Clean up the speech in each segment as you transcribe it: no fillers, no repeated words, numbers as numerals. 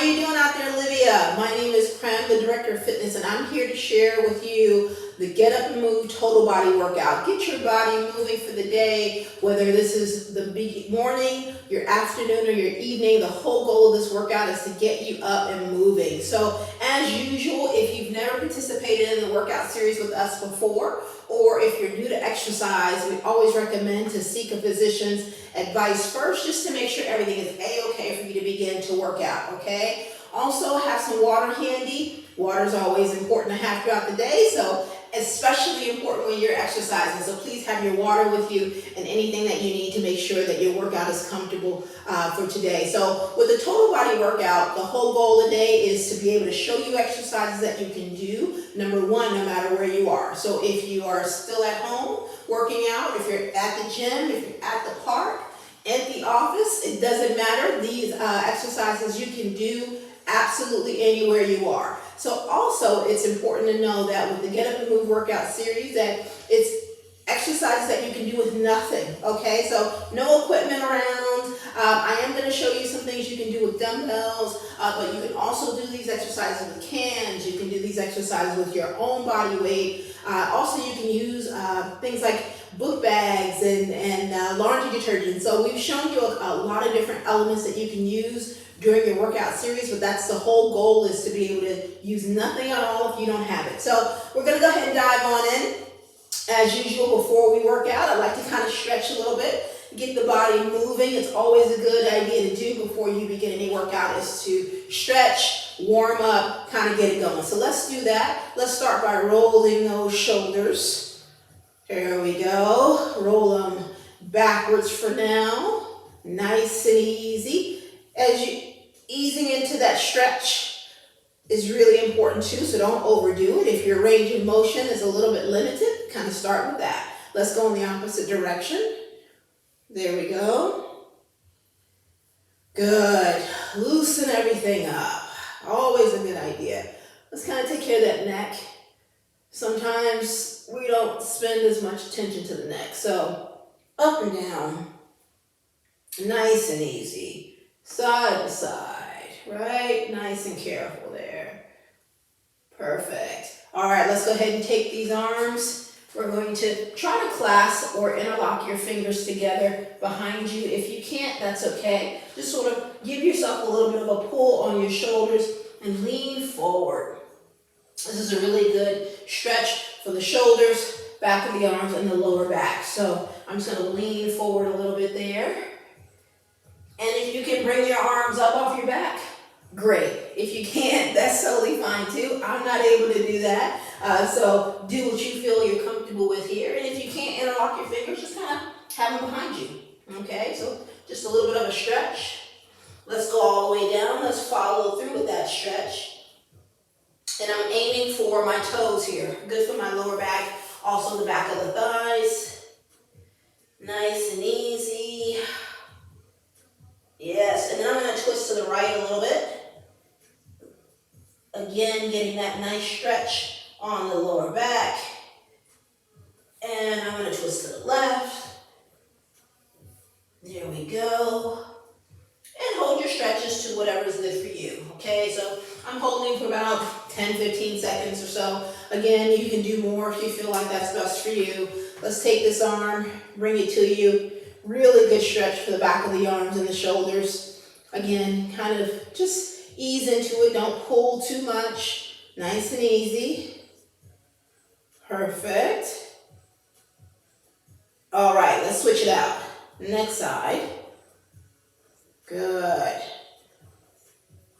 are you doing out there, Olivia? My name is Crem, the Director of Fitness, and I'm here to share with you the Get Up and Move Total Body Workout. Get your body moving for the day, whether this is the morning, your afternoon, or your evening. The whole goal of this workout is to get you up and moving. So as usual, if you've never participated in the workout series with us before, or if you're new to exercise, we always recommend to seek a physician's advice first, just to make sure everything is A-okay for you to begin to work out, okay? Also, have some water handy. Water is always important to have throughout the day, so especially important when you're exercising. So please have your water with you and anything that you need to make sure that your workout is comfortable for today. So with the total body workout, the whole goal of the day is to be able to show you exercises that you can do, number one, no matter where you are. So if you are still at home working out, if you're at the gym, if you're at the park, at the office, it doesn't matter. These exercises you can do absolutely anywhere you are. So also it's important to know that with the Get Up and Move workout series that it's exercises that you can do with nothing, okay? So no equipment around. I am going to show you some things you can do with dumbbells, but you can also do these exercises with cans. You can do these exercises with your own body weight. Also, you can use things like book bags and laundry detergent. So we've shown you a lot of different elements that you can use during your workout series, but that's the whole goal, is to be able to use nothing at all if you don't have it. So we're going to go ahead and dive on in. As usual, before we work out, I like to kind of stretch a little bit, get the body moving. It's always a good idea to do before you begin any workout, is to stretch, warm up, kind of get it going. So let's do that. Let's start by rolling those shoulders. There we go. Roll them backwards for now. Nice and easy. As you easing into that stretch is really important too, so don't overdo it. If your range of motion is a little bit limited, kind of start with that. Let's go in the opposite direction. There we go. Good. Loosen everything up. Always a good idea. Let's kind of take care of that neck. Sometimes we don't spend as much attention to the neck. So up and down. Nice and easy. Side to side, right? Nice and careful there. Perfect. All right, let's go ahead and take these arms. We're going to try to clasp or interlock your fingers together behind you. If you can't, that's okay. Just sort of give yourself a little bit of a pull on your shoulders and lean forward. This is a really good stretch for the shoulders, back of the arms, and the lower back. So I'm just going to lean forward a little bit there. And if you can bring your arms up off your back, great. If you can't, that's totally fine too. I'm not able to do that. So do what you feel you're comfortable with here. And if you can't interlock your fingers, just kind of have them behind you. Okay, so just a little bit of a stretch. Let's go all the way down. Let's follow through with that stretch. And I'm aiming for my toes here. Good for my lower back, also the back of the thighs. Nice and easy. Yes, and then I'm going to twist to the right a little bit. Again, getting that nice stretch on the lower back. And I'm going to twist to the left. There we go. And hold your stretches to whatever is good for you. Okay, so I'm holding for about 10, 15 seconds or so. Again, you can do more if you feel like that's best for you. Let's take this arm, bring it to you. Really good stretch for the back of the arms and the shoulders. Again, kind of just ease into it. Don't pull too much. Nice and easy. Perfect. All right, let's switch it out. Next side. Good.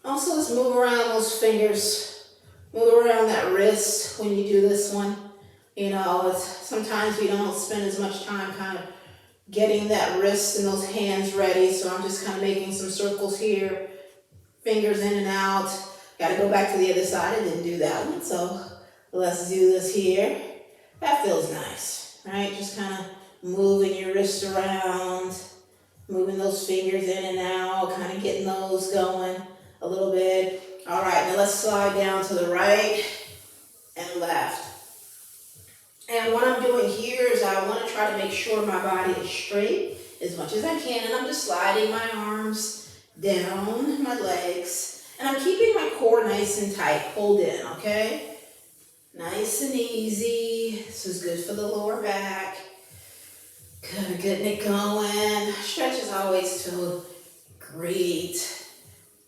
Also, let's move around those fingers. Move around that wrist when you do this one. You know, sometimes we don't spend as much time kind of getting that wrist and those hands ready. So I'm just kind of making some circles here. Fingers in and out. Got to go back to the other side. I didn't do that one. So let's do this here. That feels nice, right? Just kind of moving your wrists around. Moving those fingers in and out. Kind of getting those going a little bit. All right, now let's slide down to the right and left. And what I'm doing here is I want to try to make sure my body is straight as much as I can. And I'm just sliding my arms down my legs. And I'm keeping my core nice and tight. Hold in, okay? Nice and easy. This is good for the lower back. Good, getting it going. Stretch is always too great.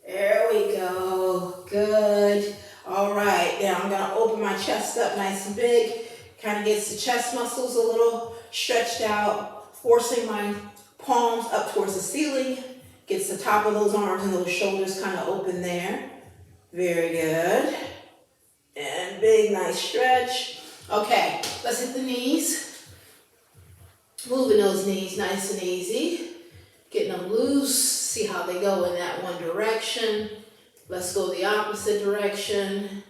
There we go. Good. All right. Now I'm going to open my chest up nice and big. Kind of gets the chest muscles a little stretched out, forcing my palms up towards the ceiling. Gets the top of those arms and those shoulders kind of open there. Very good. And big, nice stretch. Okay, let's hit the knees. Moving those knees nice and easy. Getting them loose. See how they go in that one direction. Let's go the opposite direction.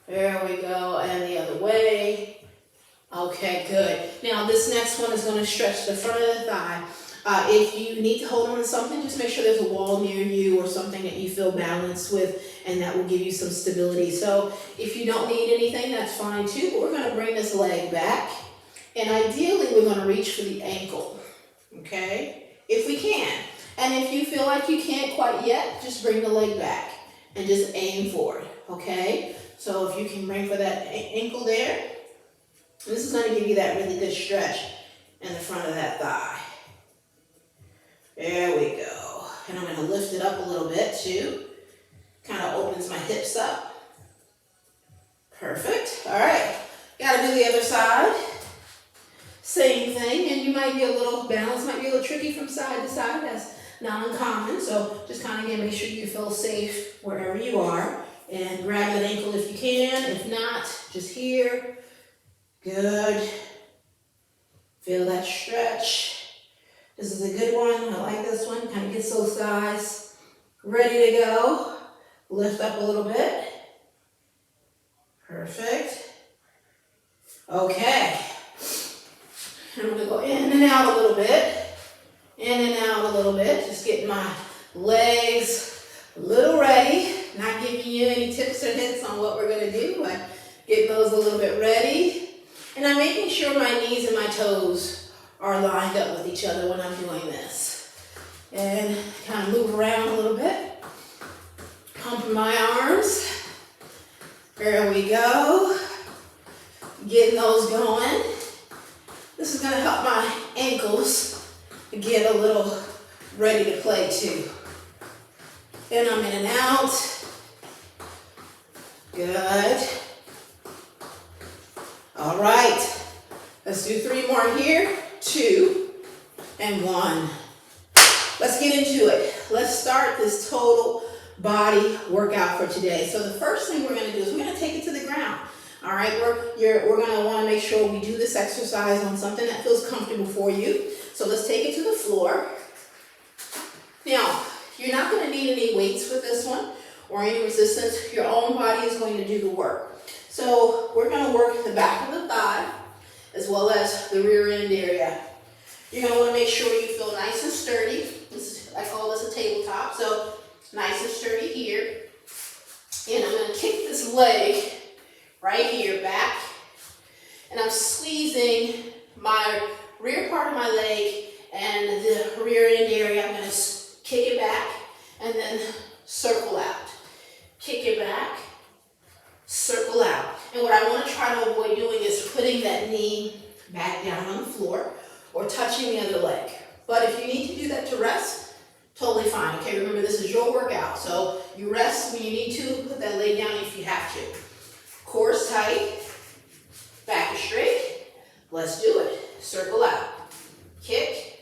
There we go. And the other way. Okay, good. Now this next one is going to stretch the front of the thigh. If you need to hold on to something, just make sure there's a wall near you or something that you feel balanced with, and that will give you some stability. So if you don't need anything, that's fine too. But we're going to bring this leg back, and ideally we're going to reach for the ankle, okay, if we can. And if you feel like you can't quite yet, just bring the leg back and just aim for it, okay? So if you can bring for that ankle there, this is going to give you that really good stretch in the front of that thigh. There we go. And I'm going to lift it up a little bit too. Kind of opens my hips up. Perfect. All right. Got to do the other side. Same thing. And you might be a little, balance might be a little tricky from side to side. That's not uncommon. So just kind of again, make sure you feel safe wherever you are. And grab that ankle if you can. If not, just here. Good. Feel that stretch. This is a good one. I like this one. Kind of gets those thighs ready to go. Lift up a little bit. Perfect. Okay. I'm going to go in and out a little bit. In and out a little bit. Just getting my legs a little ready. Not giving you any tips or hints on what we're going to do, but getting those a little bit ready. And I'm making sure my knees and my toes are lined up with each other when I'm doing this. And kind of move around a little bit. Pumping my arms. There we go. Getting those going. This is going to help my ankles get a little ready to play too. And I'm in and out. Good. All right. Let's do 3 more here. 2 and 1. Let's get into it. Let's start this total body workout for today. So the first thing we're going to do is we're going to take it to the ground. All right, we're going to want to make sure we do this exercise on something that feels comfortable for you. So let's take it to the floor. Now, you're not going to need any weights with this one or any resistance. Your own body is going to do the work. So we're going to work the back of the thigh as well as the rear end area. You're going to want to make sure you feel nice and sturdy. I call this a tabletop, so nice and sturdy here. And I'm going to kick this leg right here back. And I'm squeezing my rear part of my leg and the rear end area. I'm going to kick it back and then circle out. Kick it back, circle out. And what I want to try to avoid doing is putting that knee back down on the floor or touching the other leg. But if you need to do that to rest, totally fine. Okay, remember this is your workout. So you rest when you need to, put that leg down if you have to. Core is tight, back is straight. Let's do it. Circle out. Kick,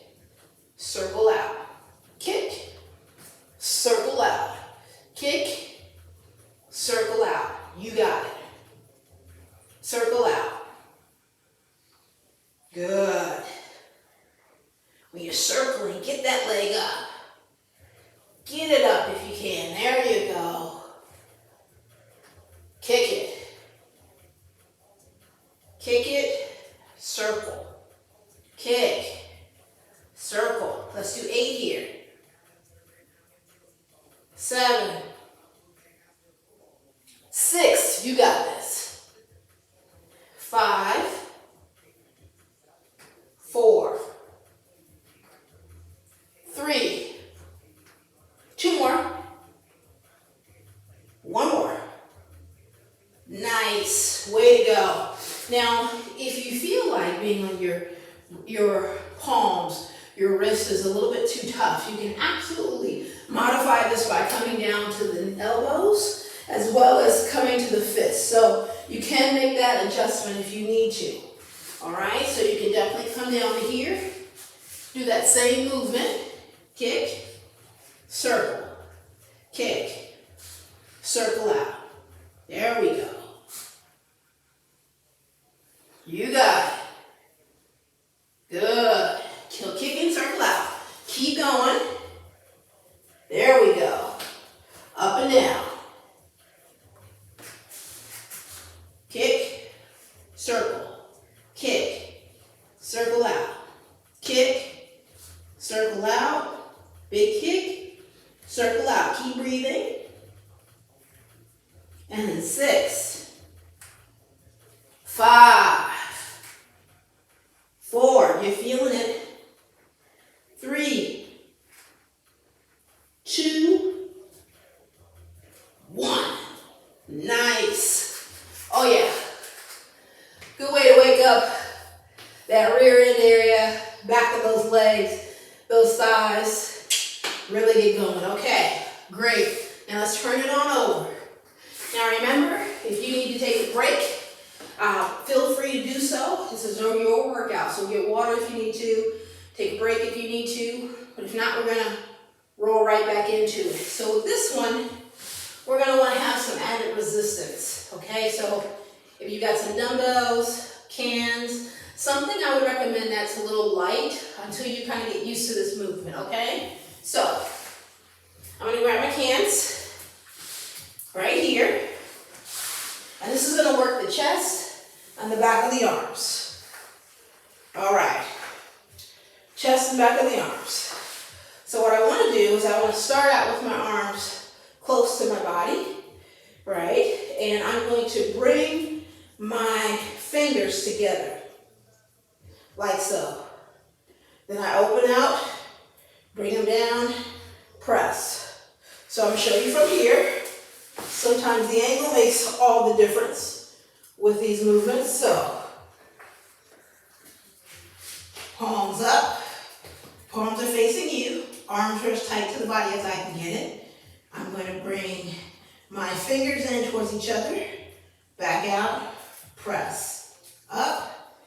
circle out. Kick, circle out. Kick, circle out. You got it. Circle out. Good. When you're circling, get that leg up. Get it up if you can. There you go. Kick it. Kick it. Circle. Kick. Circle. Let's do 8 here. 7. 6. You got this. 5. 4. 3. 2 more. way to go. Now, if you feel like being on your palms, your wrist is a little bit too tough, you can absolutely modify this by coming down to the elbows as well as coming to the fists. So you can make that adjustment if you need to. All right, so you can definitely come down to here, do that same movement, kick, circle, kick, circle out. There we go. You got it. Good. Kick and circle out. Keep going. There we go. Up and down. Kick, circle, kick, circle out. Kick, circle out. Big kick, circle out. Keep breathing. And then 6, 5, 4, you're feeling it. 3, 2, 1. Nice. Oh yeah. Good way to wake up that rear end area, back of those legs, those thighs. Really get going. Okay, great. Now let's turn it on over. Now remember, if you need to take a break, feel free to do so. This is your workout, so get water if you need to, take a break if you need to, but if not, we're gonna roll right back into it. So with this one, we're gonna wanna have some added resistance, okay? So if you've got some dumbbells, cans, something I would recommend that's a little light until you kind of get used to this movement, okay? So, I'm gonna grab my cans right here, and this is gonna work the chest and the back of the arms. All right, chest and back of the arms. So what I wanna do is I wanna start out with my arms close to my body, right? And I'm going to bring my fingers together, like so. Then I open out, bring them down, press. So I'm gonna show you from here. Sometimes the angle makes all the difference with these movements. So, palms up, palms are facing you, arms are as tight to the body as I can get it. I'm going to bring my fingers in towards each other, back out, press, up,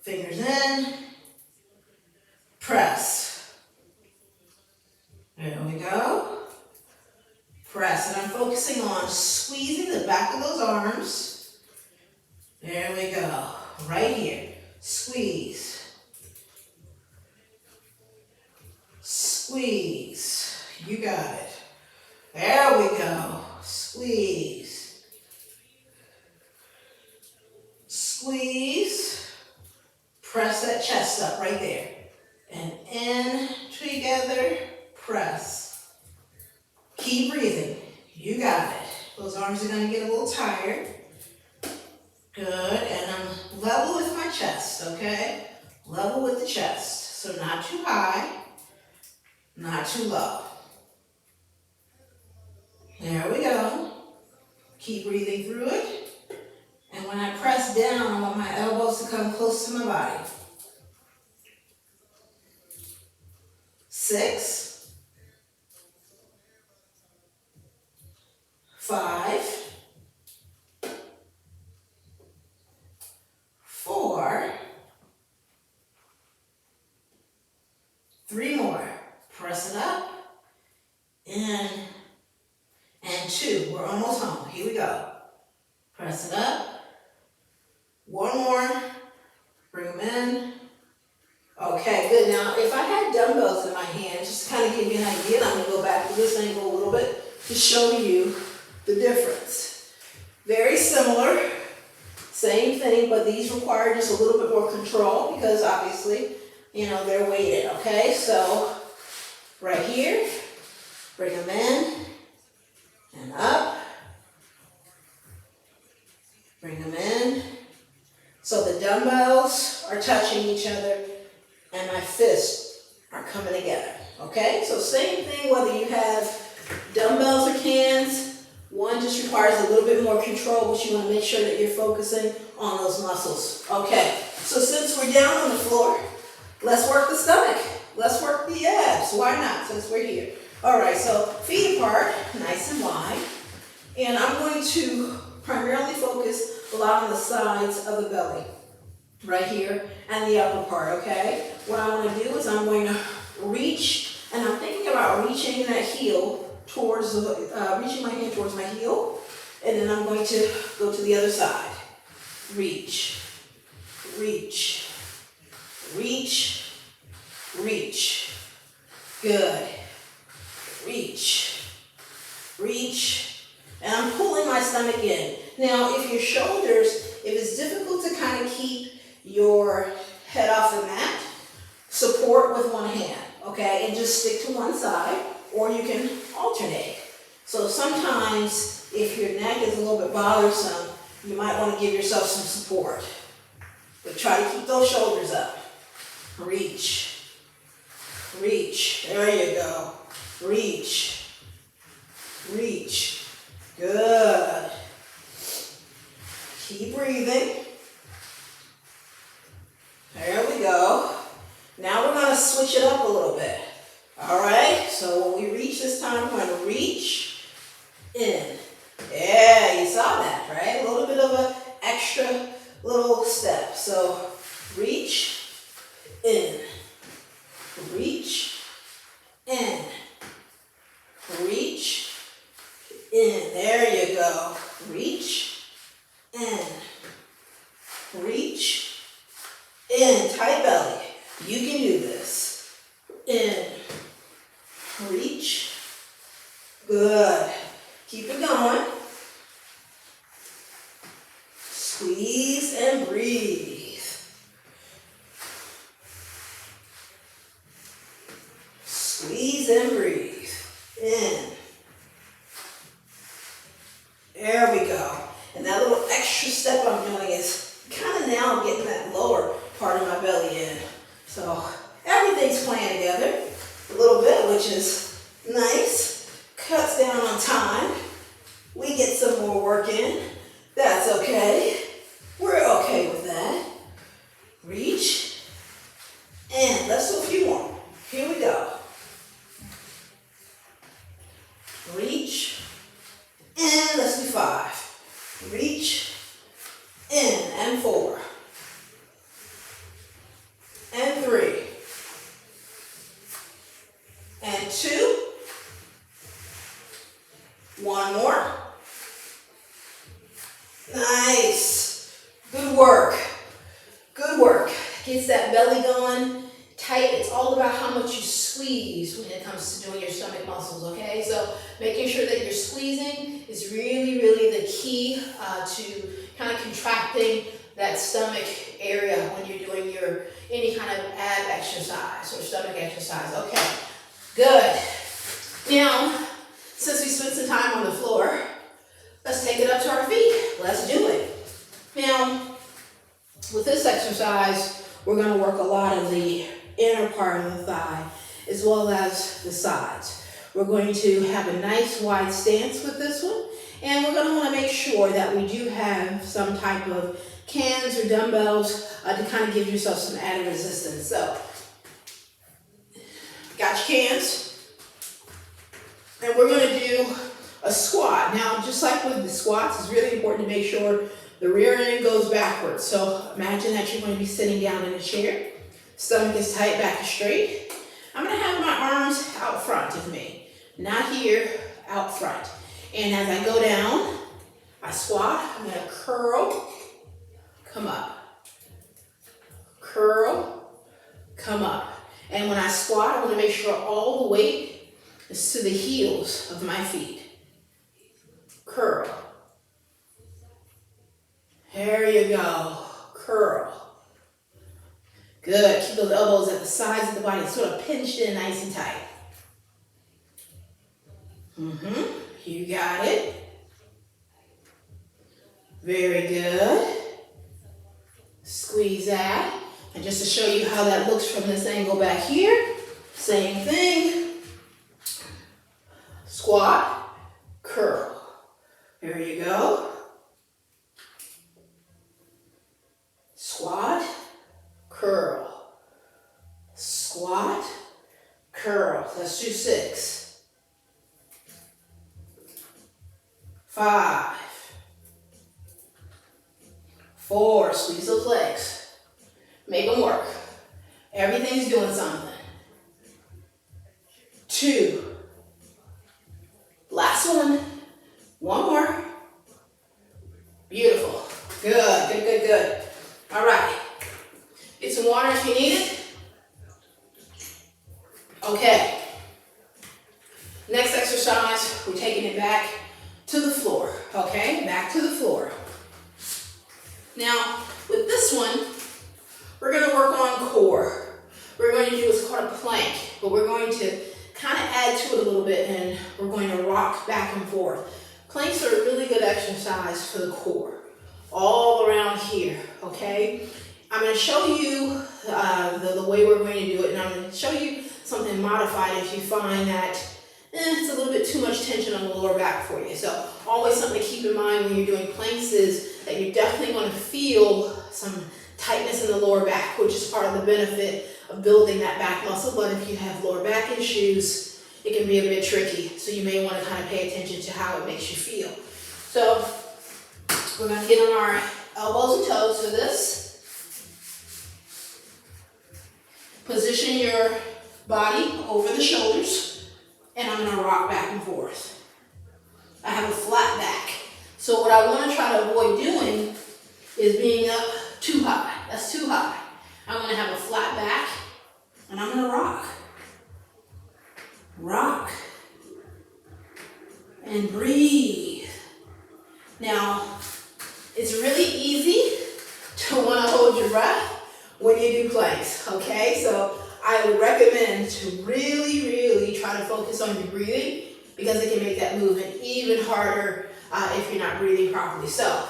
fingers in, press. There we go. Press, and I'm focusing on squeezing the back of those arms. There we go, right here. Squeeze. Squeeze. You got it. There we go. Squeeze. Squeeze. Press that chest up right there. And in, together, press. Keep breathing. You got it. Those arms are going to get a little tired. Good. And I'm level with my chest, okay? Level with the chest. So not too high, not too low. There we go. Keep breathing through it. And when I press down, I want my elbows to come close to my body. 6, 5, 4, 3 more. Press it up. In and 2. We're almost home. Here we go. Press it up. 1 more. Bring them in. Okay, good. Now, if I had dumbbells in my hand, just to kind of give you an idea, I'm going to go back to this angle a little bit to show you the difference. Very similar, same thing, but these require just a little bit more control because obviously, you know, they're weighted, okay? So, right here, bring them in and up. Bring them in. So the dumbbells are touching each other and my fists are coming together, okay? So same thing whether you have dumbbells or cans, 1 to just requires a little bit more control, but you want to make sure that you're focusing on those muscles. Okay, so since we're down on the floor, let's work the stomach. Let's work the abs. Why not, since we're here? All right, so feet apart, nice and wide. And I'm going to primarily focus a lot on the sides of the belly, right here, and the upper part, okay? What I want to do is I'm going to reach, and I'm thinking about reaching that heel towards, reaching my hand towards my heel, and then I'm going to go to the other side. Reach, reach, reach, reach. Good. Reach, reach, and I'm pulling my stomach in. Now, if your shoulders, if it's difficult to kind of keep your head off the mat, support with one hand, okay? And just stick to one side, or you can alternate. So sometimes, if your neck is a little bit bothersome, you might want to give yourself some support. But try to keep those shoulders up. Reach, reach, there you go. Reach, reach, good. Keep breathing. There we go. Now we're going to switch it up a little bit. All right, so when we reach this time, we're going to reach in. Yeah, you saw that, right? A little bit of an extra little step. So reach in, reach in. Reach in. There you go. Reach in. Reach in. Tight belly. You can do this. In. Reach. Good. Keep it going. Squeeze and breathe. Squeeze and breathe. In. There we go. And that little extra step I'm doing is kind of now getting that lower part of my belly in. So everything's playing together a little bit, which is nice. Cuts down on time. We get some more work in. That's okay. We're okay with that. Reach. And let's do a few more. Here we go. Reach, and let's do 5. Reach, in, and 4. And 3. And 2. 1 more. Nice. Good work. Good work. Gets that belly going tight. It's all about how much you squeeze when it comes to doing your stomach muscles, okay? So making sure that you're squeezing is really, really the key to kind of contracting that stomach area when you're doing any kind of ab exercise or stomach exercise. Okay, good. Now, since we spent some time on the floor, let's take it up to our feet. Let's do it. Now, with this exercise, we're going to work a lot of the inner part of the thigh as well as the sides. We're going to have a nice wide stance with this one, and we're going to want to make sure that we do have some type of cans or dumbbells to kind of give yourself some added resistance. So, got your cans, and we're going to do a squat. Now, just like with the squats, it's really important to make sure the rear end goes backwards. So imagine that you're going to be sitting down in a chair. Stomach is tight, back is straight. I'm going to have my arms out front of me. Not here, out front. And as I go down, I squat. I'm going to curl, come up. Curl, come up. And when I squat, I want to make sure all the weight is to the heels of my feet. Curl. There you go. Curl. Good. Keep those elbows at the sides of the body, sort of pinched in nice and tight. You got it. Very good. Squeeze that. And just to show you how that looks from this angle back here, same thing. Squat, curl, Here you go. Squat, curl. Squat, curl. Let's do 6. 5. 4. Squeeze those legs. Make them work. Everything's doing something. 2. Last one. One more. Beautiful. Good, good, good, good. All right. Get some water if you need it. Okay. Next exercise, we're taking it back to the floor. Okay, back to the floor. Now, with this one, we're going to work on core. We're going to do what's called a plank, but we're going to kind of add to it a little bit, and we're going to rock back and forth. Planks are a really good exercise for the core, all around here, okay? I'm going to show you the way we're going to do it, and I'm going to show you something modified if you find that it's a little bit too much tension on the lower back for you. So always something to keep in mind when you're doing planks is that you're definitely going to feel some tightness in the lower back, which is part of the benefit of building that back muscle. But if you have lower back issues, it can be a bit tricky. So you may want to kind of pay attention to how it makes you feel. So we're going to get on our elbows and toes for this. Position your body over the shoulders, and I'm going to rock back and forth. I have a flat back. So what I want to try to avoid doing is being up too high. That's too high. I'm going to have a flat back, and I'm going to rock. Rock. And breathe. Now, it's really easy to want to hold your breath when you do planks, okay? So I would recommend to really, really try to focus on your breathing, because it can make that movement even harder if you're not breathing properly. So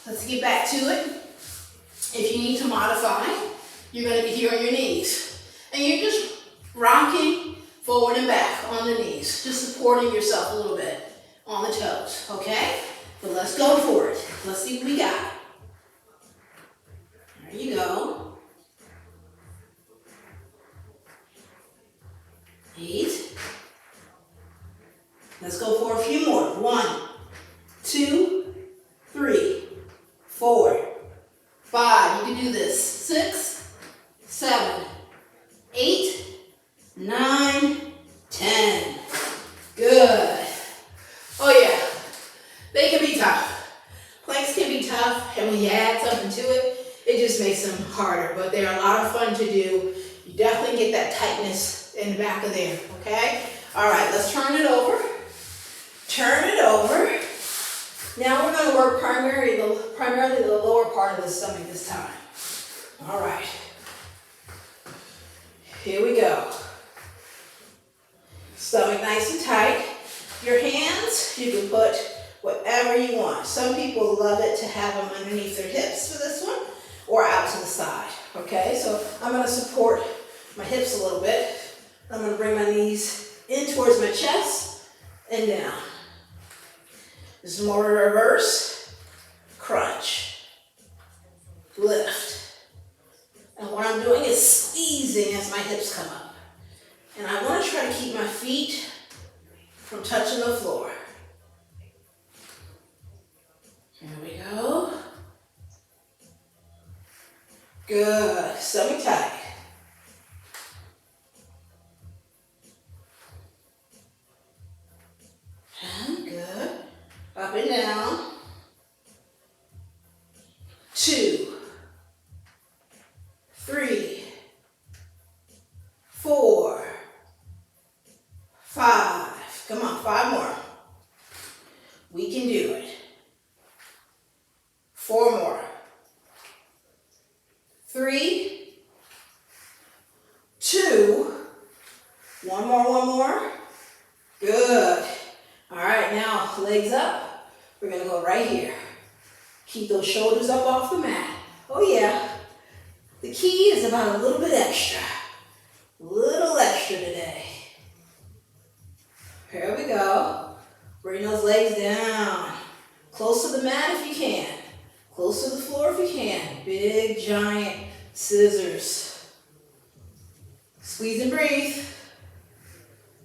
let's get back to it. If you need to modify, you're going to be here on your knees. And you're just rocking forward and back on the knees, just supporting yourself a little bit on the toes, okay? But let's go for it. Let's see what we got. There you go. 8. Let's go for a few more. 1, 2, 3, 4, 5. You can do this. 6, 7, 8, 9, 10. Good. Oh yeah, they can be tough. Planks can be tough, and when you add something to it, it just makes them harder, but they're a lot of fun to do. You definitely get that tightness in the back of there, okay? All right, let's turn it over. Turn it over. Now we're going to work primarily the lower part of the stomach this time. All right. Here we go. Stomach nice and tight. Your hands, you can put whatever you want. Some people love it to have them underneath their hips for this one, or out to the side, okay? So I'm going to support my hips a little bit. I'm going to bring my knees in towards my chest and down. This is more reverse, crunch, lift. And what I'm doing is squeezing as my hips come up. And I want to try to keep my feet from touching the floor. Here we go. Good. Stomach tight. And good. Up and down. 2, 3, 4, 5. Come on, 5 more. We can do it. 4 more. 3, 2, one more. Good. All right, now legs up. We're gonna go right here. Keep those shoulders up off the mat. Oh yeah. The key is about a little bit extra. A little extra today. Here we go. Bring those legs down. Close to the mat if you can. Close to the floor if you can. Big, giant scissors. Squeeze and breathe.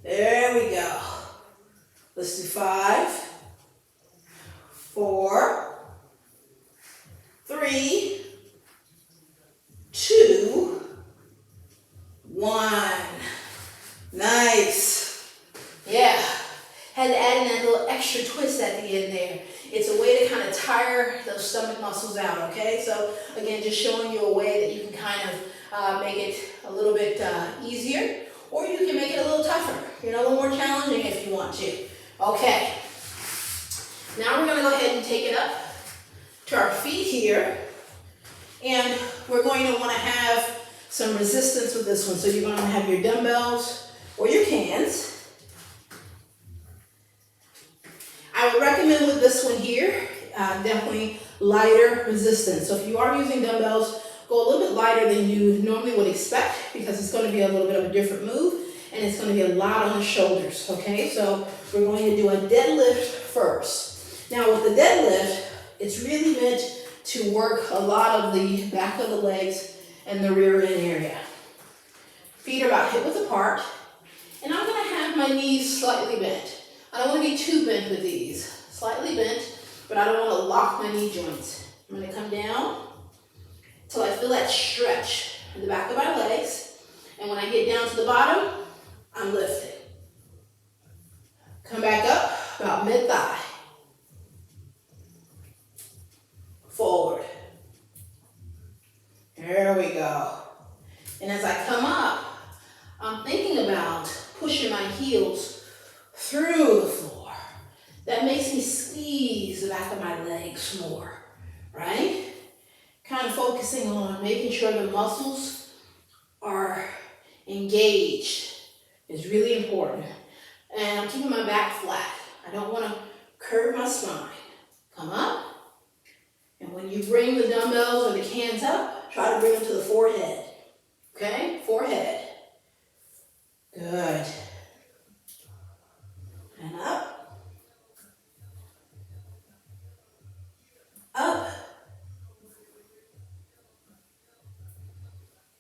There we go. Let's do 5, 4, 3, 2, 1. Nice. Yeah. Had to add in that little extra twist at the end there. It's a way to kind of tire those stomach muscles out, okay? So again, just showing you a way that you can kind of make it a little bit easier, or you can make it a little tougher, a little more challenging if you want to. Okay. Now we're gonna go ahead and take it up to our feet here, and we're going to wanna have some resistance with this one. So you're gonna have your dumbbells or your cans. I would recommend with this one here, definitely lighter resistance. So if you are using dumbbells, go a little bit lighter than you normally would expect, because it's going to be a little bit of a different move, and it's going to be a lot on the shoulders, okay? So we're going to do a deadlift first. Now with the deadlift, it's really meant to work a lot of the back of the legs and the rear end area. Feet are about hip width apart, and I'm going to have my knees slightly bent. I don't want to be too bent with these. Slightly bent, but I don't want to lock my knee joints. I'm going to come down till I feel that stretch in the back of my legs. And when I get down to the bottom, I'm lifting. Come back up about mid-thigh. Forward. There we go. And as I come up, I'm thinking about pushing my heels through the floor. That makes me squeeze the back of my legs more, right? Kind of focusing on making sure the muscles are engaged is really important. And I'm keeping my back flat. I don't want to curve my spine. Come up. And when you bring the dumbbells or the cans up, try to bring them to the forehead. Okay? Forehead. Good. And up. Up.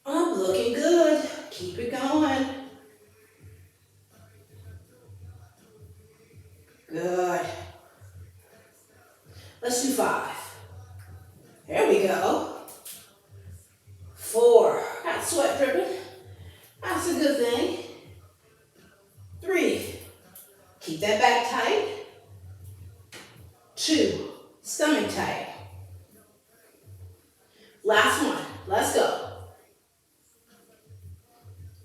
Up, looking good. Keep it going. Good. Let's do 5. There we go. 4. Got sweat dripping. That's a good thing. 3. Keep that back tight. 2. Stomach tight. Last one. Let's go.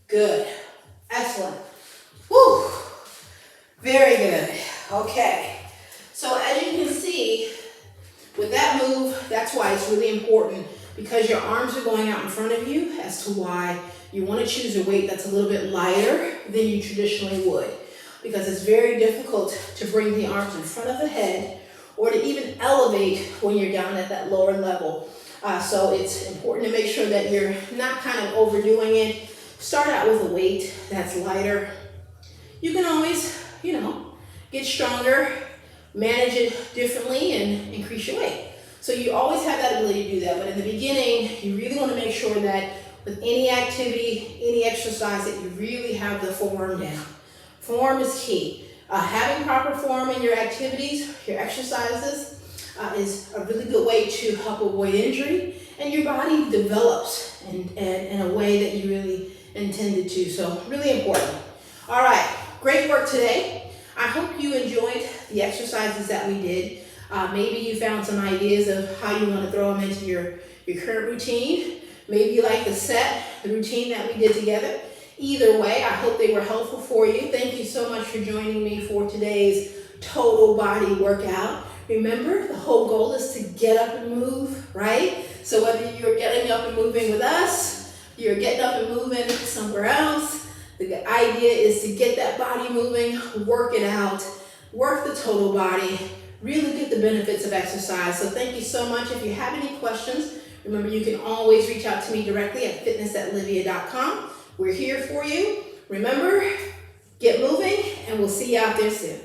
Good. Excellent. Woo. Very good. Okay. So as you can see, with that move, that's why it's really important, because your arms are going out in front of you, as to why you want to choose a weight that's a little bit lighter than you traditionally would. Because it's very difficult to bring the arms in front of the head or to even elevate when you're down at that lower level. So it's important to make sure that you're not kind of overdoing it. Start out with a weight that's lighter. You can always, get stronger, manage it differently, and increase your weight. So you always have that ability to do that. But in the beginning, you really want to make sure that with any activity, any exercise, that you really have the form down. Form is key. Having proper form in your activities, your exercises, is a really good way to help avoid injury, and your body develops in a way that you really intended to. So really important. All right, great work today. I hope you enjoyed the exercises that we did. Maybe you found some ideas of how you want to throw them into your current routine. Maybe you like the routine that we did together. Either way, I hope they were helpful for you. Thank you so much for joining me for today's total body workout. Remember, the whole goal is to get up and move, right? So whether you're getting up and moving with us, you're getting up and moving somewhere else, the idea is to get that body moving, work it out, work the total body, really get the benefits of exercise. So thank you so much. If you have any questions, remember you can always reach out to me directly at fitness@livia.com. We're here for you. Remember, get moving, and we'll see you out there soon.